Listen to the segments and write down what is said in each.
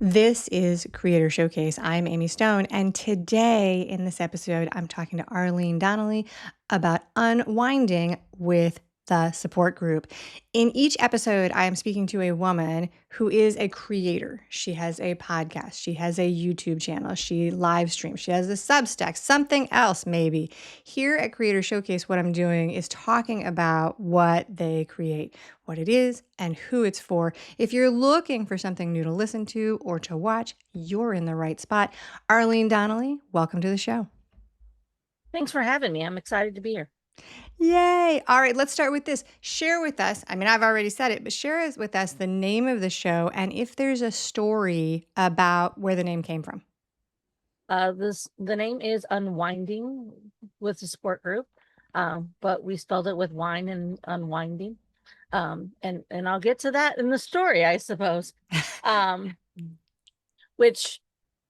This is Creator Showcase. I'm Amy Stone, and today in this episode, I'm talking to Arlene Donnelly about unwinding with the support group. In each episode, I am speaking to a woman who is a creator. She has a podcast, she has a YouTube channel, she live streams, she has a Substack, something else maybe. Here at Creator Showcase, what I'm doing is talking about what they create, what it is, and who it's for. If you're looking for something new to listen to or to watch, you're in the right spot. Arlene Donnelly, welcome to the show. Thanks for having me. I'm excited to be here. Yay. All right, let's start with this. Share with us, I mean, I've already said it, but share with us the name of the show and if there's a story about where the name came from. The name is Unwinding with the support group, but we spelled it with wine and unwinding. And I'll get to that in the story, I suppose. Um, which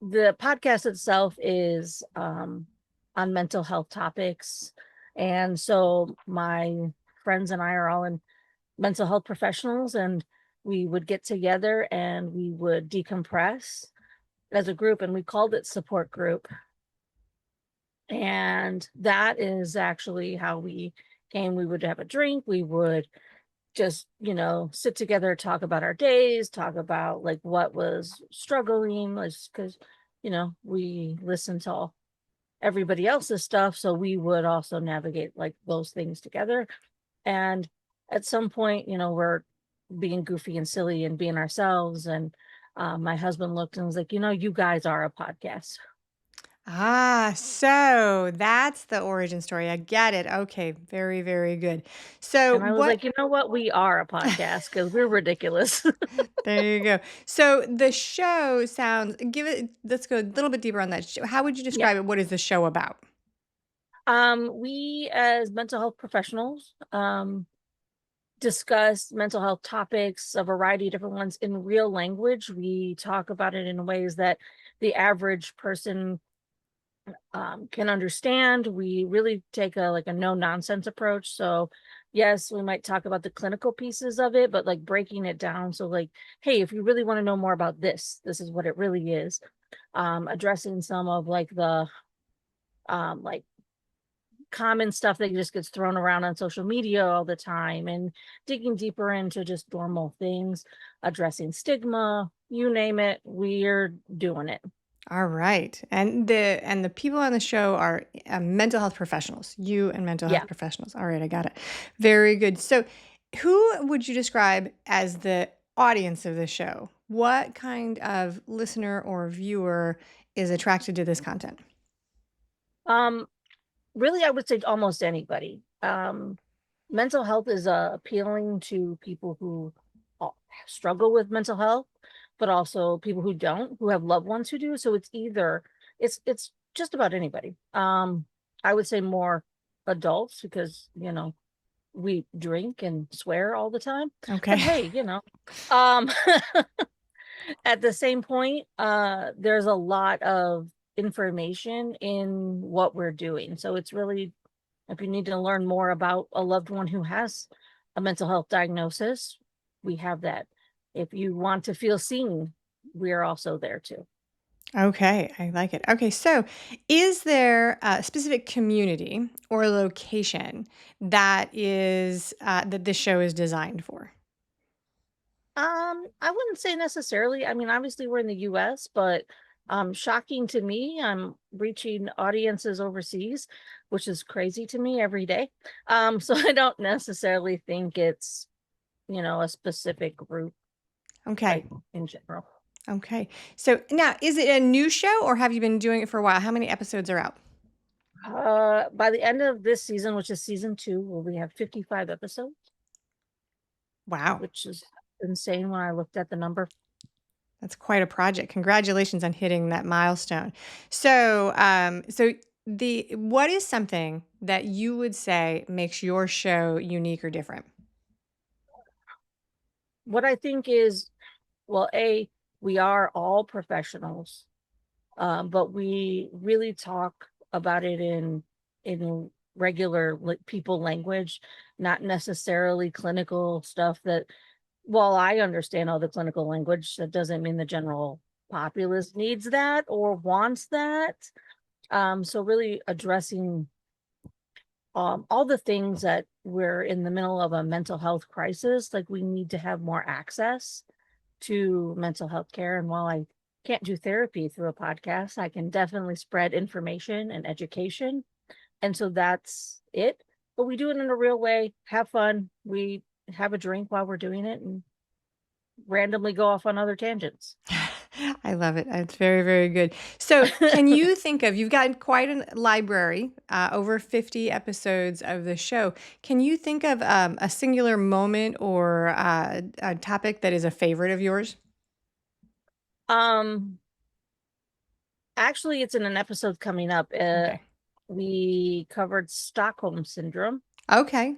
the podcast itself is on mental health topics, and so my friends and I are all in mental health professionals, and we would get together and we would decompress as a group, and we called it Support Group. And that is actually how we came. We would have a drink, we would just, sit together, talk about our days, talk about like what was struggling, because, we listen to everybody else's stuff. So we would also navigate like those things together. And at some point, we're being goofy and silly and being ourselves. And my husband looked and was like, you guys are a podcast. So that's the origin story. I get it. Okay, very, very good. So And I was what like, you know what? We are a podcast because we're ridiculous. there you go. So the show sounds let's go a little bit deeper on that. How would you Yeah. describe it? What is the show about? We as mental health professionals discuss mental health topics, a variety of different ones in real language. We talk about it in ways that the average person can understand. We really take a no nonsense approach. So yes, we might talk about the clinical pieces of it, but like breaking it down. So like, hey, if you really want to know more about this is what it really is. Addressing some of like common stuff that just gets thrown around on social media all the time, and digging deeper into just normal things, addressing stigma, you name it, we're doing it. All right. And the people on the show are mental health professionals. You and mental health Yeah. professionals. All right, I got it. Very good. So, who would you describe as the audience of the show? What kind of listener or viewer is attracted to this content? Um, Really, I would say almost anybody. Mental health is appealing to people who uh, struggle with mental health, but also people who don't, who have loved ones who do. So it's just about anybody. I would say more adults because we drink and swear all the time. But Okay. hey, um, at the same point, there's a lot of information in what we're doing. So it's really, if you need to learn more about a loved one who has a mental health diagnosis, we have that. If you want to feel seen, we're also there too. Okay, I like it. Okay, so is there a specific community or location that this show is designed for? I wouldn't say necessarily. I mean, obviously we're in the US, but shocking to me, I'm reaching audiences overseas, which is crazy to me every day. So I don't necessarily think it's, a specific group, Okay. like in general. Okay. So now, is it a new show or have you been doing it for a while? How many episodes are out? By the end of this season, which is season 2, where we have 55 episodes, Wow, which is insane when I looked at the number. that's quite a project. Congratulations on hitting that milestone. So the what is something that you would say makes your show unique or different? What I think is, well, we are all professionals, but we really talk about it in regular like people language, not necessarily clinical stuff that while I understand all the clinical language, that doesn't mean the general populace needs that or wants that. So really addressing all the things that we're in the middle of a mental health crisis, like we need to have more access to mental health care. And while I can't do therapy through a podcast, I can definitely spread information and education. And so that's it. But we do it in a real way, have fun. We have a drink while we're doing it and randomly go off on other tangents. I love it. It's very, very good. So, can you think of, you've got quite a library, over 50 episodes of the show. Can you think of a singular moment or a topic that is a favorite of yours? um Actually, it's in an episode coming up. Okay. We covered Stockholm syndrome Okay.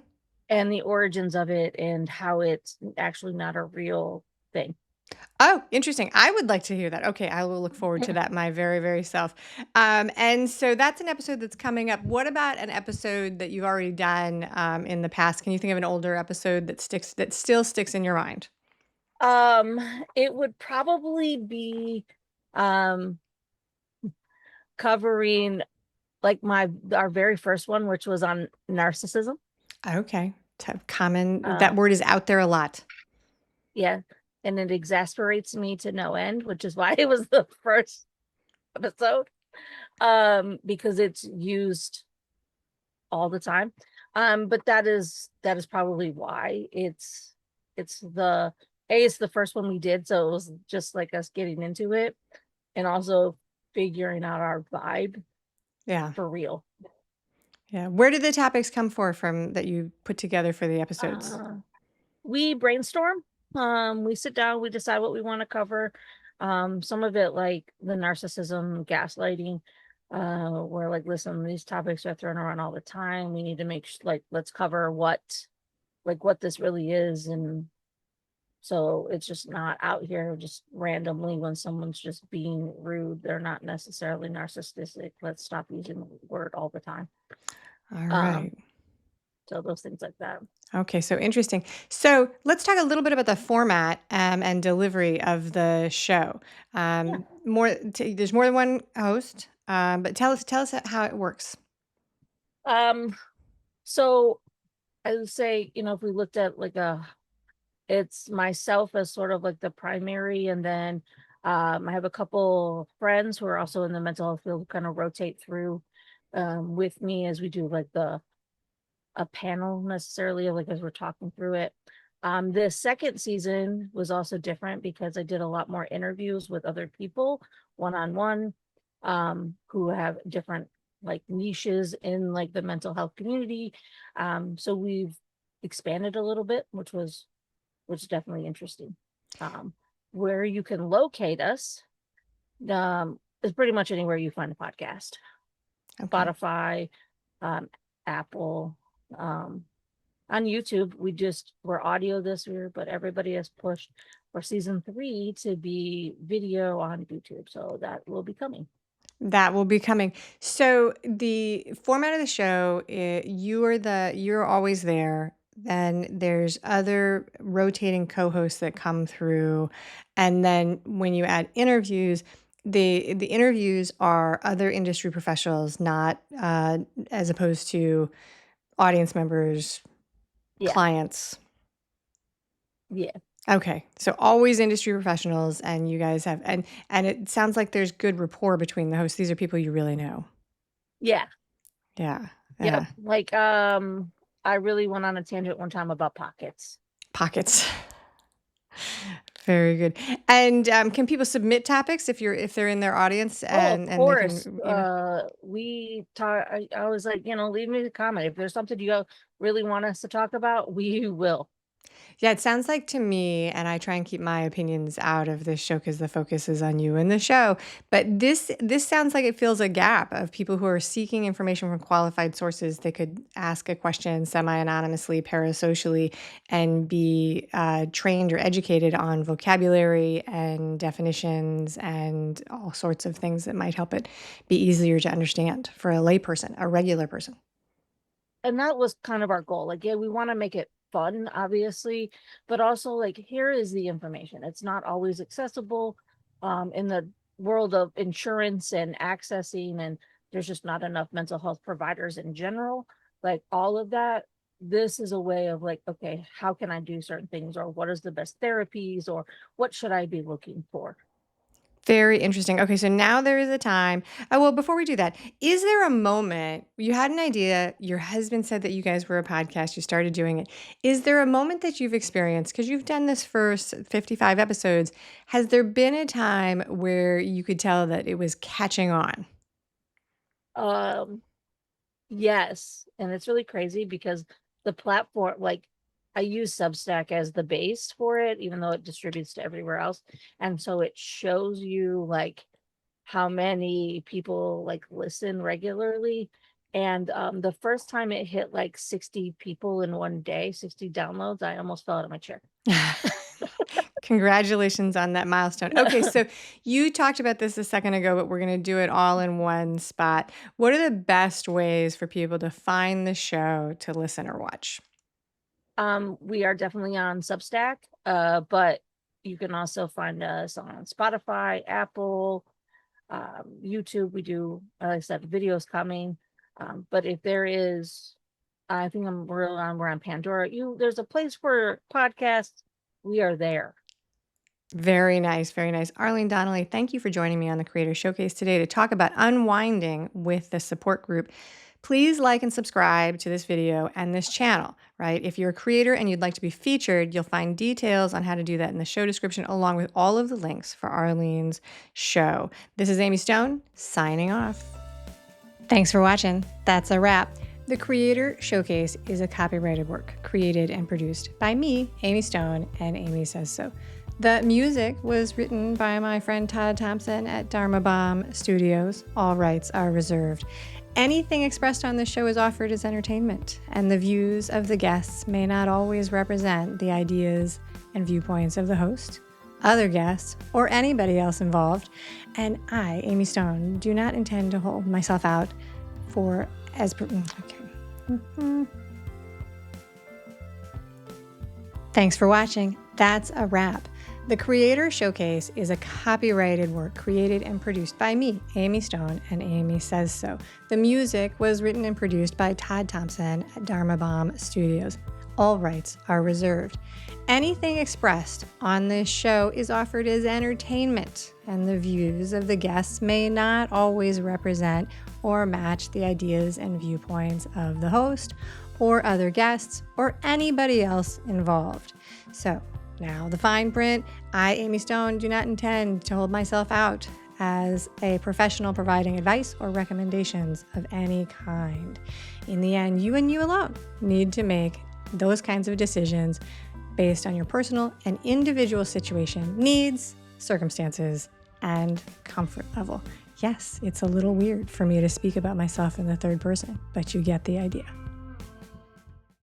and the origins of it and how it's actually not a real thing. Oh, interesting. I would like to hear that. Okay, I will look forward to that my very, very self. And so that's an episode that's coming up. What about an episode that you've already done in the past? Can you think of an older episode that still sticks in your mind? It would probably be um covering like our very first one, which was on narcissism. Okay, common. Uh, That word is out there a lot. yeah, and it exasperates me to no end, which is why it was the first episode. Because it's used all the time. But that is probably why it's the first one we did, so it was just like us getting into it and also figuring out our vibe Yeah, for real. yeah. Where did the topics come from that you put together for the episodes? Uh, we brainstorm. We sit down, we decide what we want to cover. Some of it like the narcissism, gaslighting, we're like, listen, these topics are thrown around all the time. We need to like let's cover what this really is. And so it's just not out here just randomly when someone's just being rude. They're not necessarily narcissistic. Let's stop using the word all the time. All Um, right. so those things like that. Okay, so interesting. So let's talk a little bit about the format and delivery of the show. Yeah. There's more than one host, but tell us how it works. Um, so I would say, if we looked at like it's myself as sort of like the primary, and then I have a couple friends who are also in the mental health field who kind of rotate through with me as we do like a panel necessarily, like as we're talking through it. The second season was also different because I did a lot more interviews with other people one-on-one, who have different like niches in like the mental health community. So we've expanded a little bit, which is definitely interesting. Um, where you can locate us is pretty much anywhere you find a podcast. Okay. Spotify, Apple, um, on YouTube. We're audio this year, but everybody has pushed for season 3 to be video on YouTube. So that will be coming. That will be coming. So the format of the show, you're always there. Then there's other rotating co-hosts that come through, and then when you add interviews, the interviews are other industry professionals, not as opposed to audience members, Yeah. clients. Yeah. Okay, so always industry professionals, and you guys have and it sounds like there's good rapport between the hosts. These are people you really know. Yeah. Yeah, Yep. yeah. Like, I really went on a tangent one time about pockets. Pockets. Very good. And, can people submit topics if they're in their audience Oh, of and they course. can We talk. I was like, leave me a comment if there's something you really want us to talk about. We will. Yeah, it sounds like to me, and I try and keep my opinions out of this show because the focus is on you and the show. But this sounds like it fills a gap of people who are seeking information from qualified sources. They could ask a question semi-anonymously, parasocially, and be trained or educated on vocabulary and definitions and all sorts of things that might help it be easier to understand for a layperson, a regular person. And that was kind of our goal. Like, yeah, we want to make it fun, obviously, but also like here is the information. It's not always accessible. in the world of insurance and accessing, and there's just not enough mental health providers in general, like all of that. This is a way of like, okay, how can I do certain things, or what is the best therapies, or what should I be looking for? Very interesting. Okay, so now there is a time. Oh, well, before we do that, is there a moment you had an idea? Your husband said that you guys were a podcast, you started doing it. Is there a moment that you've experienced? Because you've done this for 55 episodes. Has there been a time where you could tell that it was catching on? Um, yes, and it's really crazy because the platform, like, I use Substack as the base for it, even though it distributes to everywhere else. And so it shows you like how many people like listen regularly. And the first time it hit like 60 people in one day, 60 downloads, I almost fell out of my chair. Congratulations on that milestone. Okay, so you talked about this a second ago, but we're going to do it all in one spot. What are the best ways for people to find the show to listen or watch? We are definitely on Substack, but you can also find us on Spotify, Apple, YouTube. We do, like I said, videos coming. But if there is, I think we're on Pandora. There's a place for podcasts. We are there. Very nice, very nice. Arlene Donnelly, thank you for joining me on the Creator Showcase today to talk about unwinding with the support group. Please like and subscribe to this video and this channel, right? If you're a creator and you'd like to be featured, you'll find details on how to do that in the show description, along with all of the links for Arlene's show. This is Amy Stone, signing off. Thanks for watching. That's a wrap. The Creator Showcase is a copyrighted work created and produced by me, Amy Stone, and Amy Says So. The music was written by my friend Todd Thompson at Dharma Bomb Studios. All rights are reserved. Anything expressed on this show is offered as entertainment, and the views of the guests may not always represent the ideas and viewpoints of the host, other guests, or anybody else involved. And I, Amy Stone, do not intend to hold myself out for as... Okay. Thanks for watching. That's a wrap. The Creator Showcase is a copyrighted work created and produced by me, Amy Stone, and Amy Says So. The music was written and produced by Todd Thompson at Dharma Bomb Studios. All rights are reserved. Anything expressed on this show is offered as entertainment, and the views of the guests may not always represent or match the ideas and viewpoints of the host or other guests or anybody else involved. So, now, the fine print. I, Amy Stone, do not intend to hold myself out as a professional providing advice or recommendations of any kind. In the end, you and you alone need to make those kinds of decisions based on your personal and individual situation, needs, circumstances, and comfort level. Yes, it's a little weird for me to speak about myself in the third person, but you get the idea.